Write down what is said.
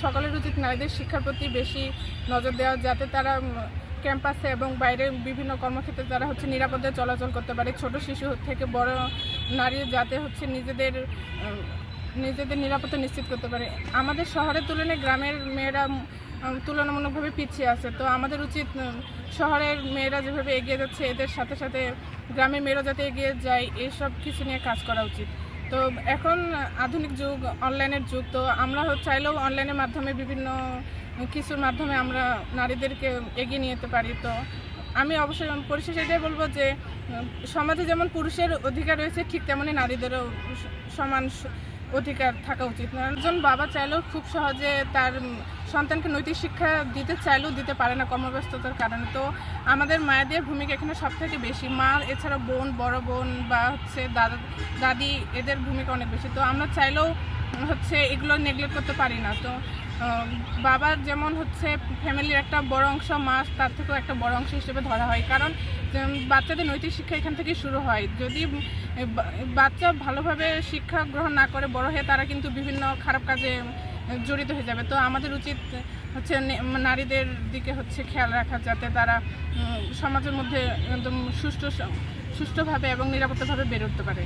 সকলের উচিত নারীদের শিক্ষার প্রতি বেশি নজর দেওয়া, যাতে তারা ক্যাম্পাসে এবং বাইরে বিভিন্ন কর্মক্ষেত্রে তারা নিরাপদে চলাচল করতে পারে। ছোট শিশু থেকে বড় নারী যাতে নিজেদের নিরাপত্তা নিশ্চিত করতে পারে। আমাদের শহরের তুলনায় গ্রামের মেয়েরা তুলনামূলকভাবে পিছিয়ে আছে। তো আমাদের উচিত শহরের মেয়েরা যেভাবে এগিয়ে যাচ্ছে এদের সাথে সাথে গ্রামের মেয়েরা যাতে এগিয়ে যায়, এইসব কিছু নিয়ে কাজ করা উচিত। তো এখন আধুনিক যুগ, অনলাইনের যুগ। তো আমরা চাইলেও অনলাইনের মাধ্যমে বিভিন্ন কিছুর মাধ্যমে আমরা নারীদেরকে এগিয়ে নিয়ে যেতে পারি। তো আমি অবশ্যই পরিশেষে এটাই বলবো যে সমাজে যেমন পুরুষের অধিকার রয়েছে, ঠিক তেমনি নারীদেরও সমান অধিকার থাকা উচিত। একজন বাবা চাইলেও খুব সহজে তার সন্তানকে নৈতিক শিক্ষা দিতে চাইলেও দিতে পারে না কর্মব্যস্ততার কারণে। তো আমাদের মায়েদের ভূমিকা এখানে সব থেকে বেশি। মা এছাড়া বোন, বড় বোন বা দাদি, এদের ভূমিকা অনেক বেশি। তো আমরা চাইলেও এগুলো নেগলেক্ট করতে পারি না। তো বাবার যেমন ফ্যামিলির একটা বড় অংশ, মা তার থেকেও একটা বড় অংশ হিসেবে ধরা হয়। কারণ বাচ্চাদের নৈতিক শিক্ষা এখান থেকেই শুরু হয়। যদি বাচ্চা ভালোভাবে শিক্ষা গ্রহণ না করে বড় হয়ে তারা কিন্তু বিভিন্ন খারাপ কাজে জড়িত হয়ে যাবে। তো আমাদের উচিত নারীদের দিকে খেয়াল রাখা, যাতে তারা সমাজের মধ্যে একদম সুষ্ঠুভাবে এবং নিরাপত্তাভাবে বের উঠতে পারে।